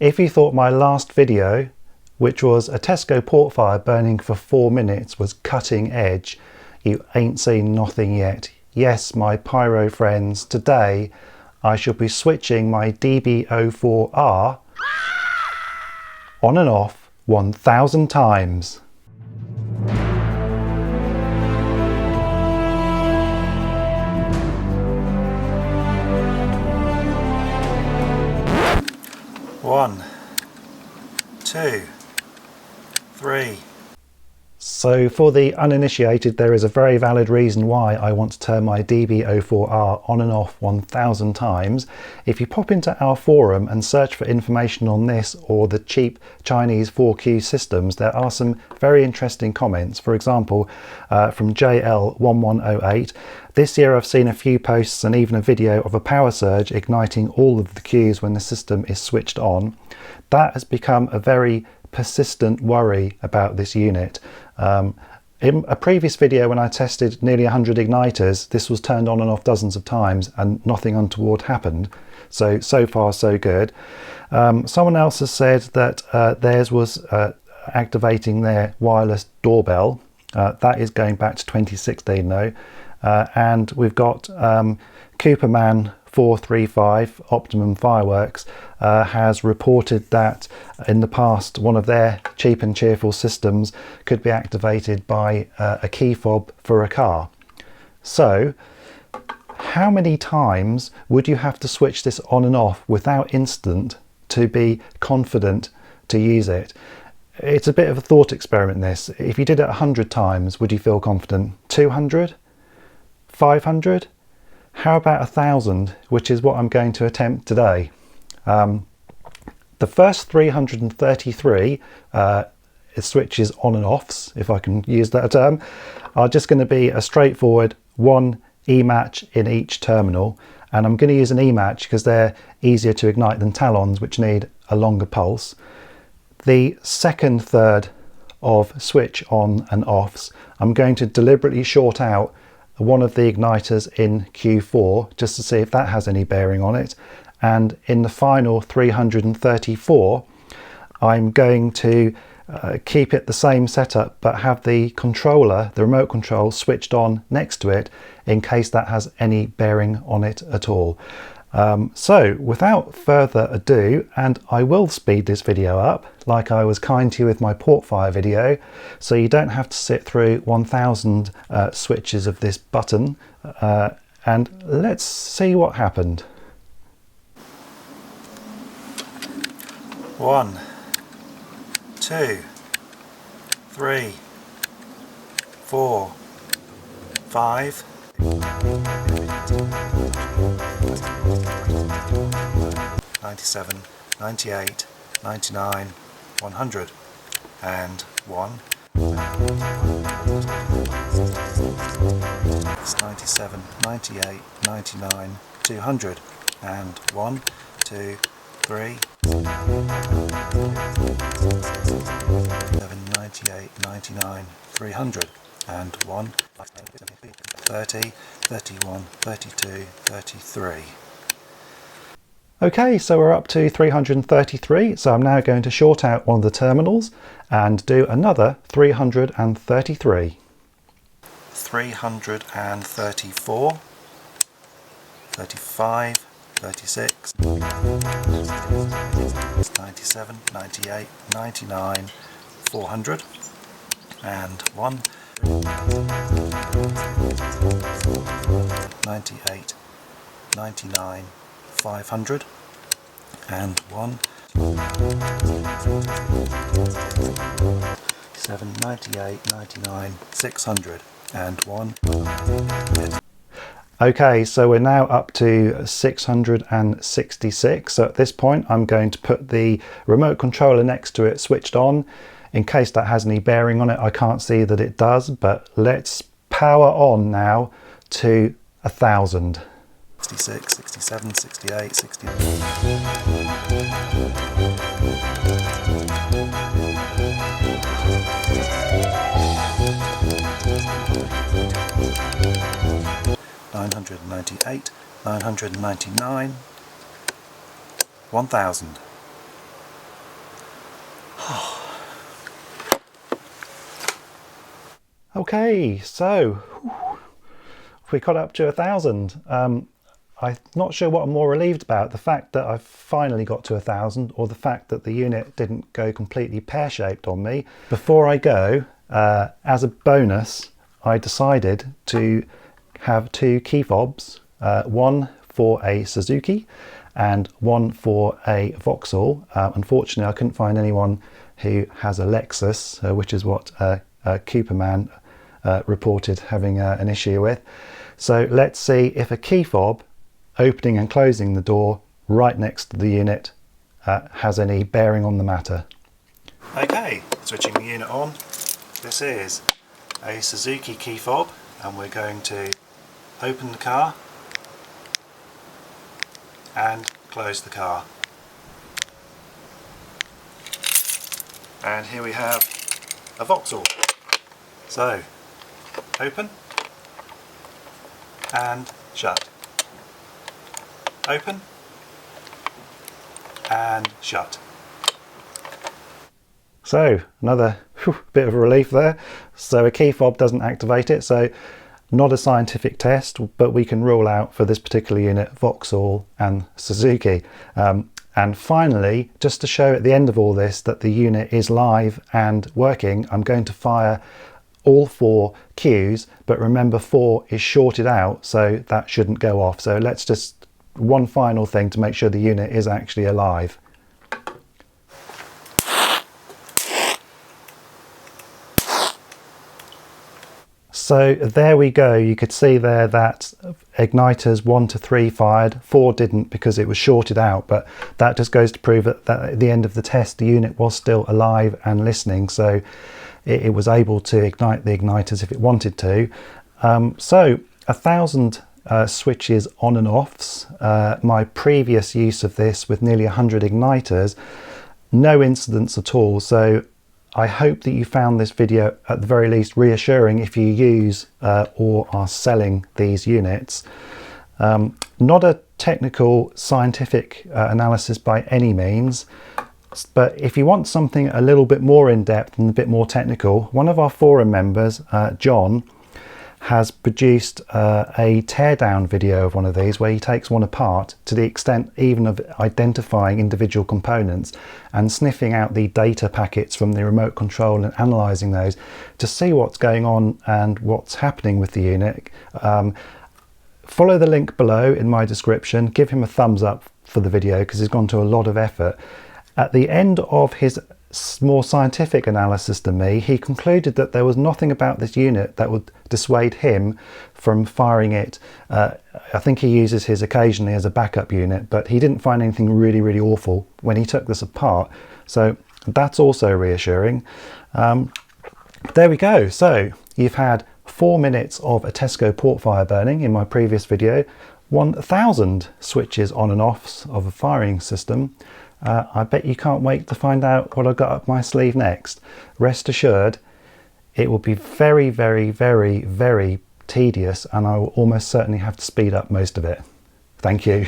If you thought my last video, which was a Tesco port fire burning for 4 minutes, was cutting edge, you ain't seen nothing yet. Yes, my pyro friends, today I shall be switching my DB04r on and off 1000 times. One, two, three. So for the uninitiated, there is a very valid reason why I want to turn my DB04r on and off 1000 times. If you pop into our forum and search for information on this or the cheap Chinese 4Q systems, there are some very interesting comments. For example, from JL1108, this year I've seen a few posts and even a video of a power surge igniting all of the Qs when the system is switched on. That has become a very persistent worry about this unit. In a previous video when I tested nearly 100 igniters, this was turned on and off dozens of times and nothing untoward happened. So far so good. Someone else has said that theirs was activating their wireless doorbell. That is going back to 2016 though. And we've got Cooperman 435 Optimum Fireworks has reported that in the past one of their cheap and cheerful systems could be activated by a key fob for a car. So how many times would you have to switch this on and off without incident to be confident to use it? It's a bit of a thought experiment this. If you did it 100 times, would you feel confident? 200? 500? How about 1000, which is what I'm going to attempt today? The first 333 switches on and offs, if I can use that term, are just going to be a straightforward one E-match in each terminal, and I'm going to use an E-match because they're easier to ignite than talons, which need a longer pulse. The second third of switch on and offs, I'm going to deliberately short out one of the igniters in Q4 just to see if that has any bearing on it, and in the final 334 I'm going to keep it the same setup but have the controller, the remote control, switched on next to it in case that has any bearing on it at all. So without further ado, and I will speed this video up like I was kind to you with my port fire video, so you don't have to sit through 1000 switches of this button, and let's see what happened. 1, 2, 3, 4, 5. 97, 98, 99, 100, and 1. It's 97, 98, 99, 200, and 1, 2, 3. 7, 98, 99, 300, and 1, 30, 31, 32, 33. Okay, so we're up to 333, so I'm now going to short out one of the terminals and do another 333. 334, 35, 36, 97, 98, 99, 400, and 1, 98, 99, 500, and 1, 7, 98, 99, 600, and 1. Okay, so we're now up to 666. So at this point I'm going to put the remote controller next to it switched on in case that has any bearing on it. I can't see that it does, but let's power on now to 1000. 66, 67, 68, 69. 998, 999, 1000. Okay, so we got up to 1,000. I'm not sure what I'm more relieved about, the fact that I've finally got to 1,000 or the fact that the unit didn't go completely pear-shaped on me. Before I go, as a bonus, I decided to have 2 key fobs, one for a Suzuki and one for a Vauxhall. Unfortunately, I couldn't find anyone who has a Lexus, which is what Cooperman reported having an issue with. So let's see if a key fob opening and closing the door right next to the unit has any bearing on the matter. Okay, switching the unit on. This is a Suzuki key fob, and we're going to open the car and close the car. And here we have a Vauxhall. So, open and shut. Open and shut. So, another bit of a relief there. So a key fob doesn't activate it, so not a scientific test, but we can rule out for this particular unit Vauxhall and Suzuki. And finally, just to show at the end of all this that the unit is live and working, I'm going to fire all 4 cues, but remember 4 is shorted out, so that shouldn't go off. So let's just, one final thing to make sure the unit is actually alive. So there we go. You could see there that igniters 1 to 3 fired, 4 didn't because it was shorted out, but that just goes to prove that at the end of the test the unit was still alive and listening, so it was able to ignite the igniters if it wanted to. So 1,000 switches on and offs. My previous use of this with nearly 100 igniters, no incidents at all. So I hope that you found this video at the very least reassuring if you use or are selling these units. Not a technical scientific analysis by any means, but if you want something a little bit more in-depth and a bit more technical, one of our forum members, John, has produced a teardown video of one of these where he takes one apart to the extent even of identifying individual components and sniffing out the data packets from the remote control and analysing those to see what's going on and what's happening with the unit. Follow the link below in my description, give him a thumbs up for the video because he's gone to a lot of effort. At the end of his more scientific analysis than me, he concluded that there was nothing about this unit that would dissuade him from firing it. I think he uses his occasionally as a backup unit, but he didn't find anything really awful when he took this apart, so that's also reassuring. There we go. So you've had 4 minutes of a Tesco port fire burning in my previous video, 1,000 switches on and offs of a firing system. I bet you can't wait to find out what I've got up my sleeve next. Rest assured, it will be very tedious, and I will almost certainly have to speed up most of it. Thank you.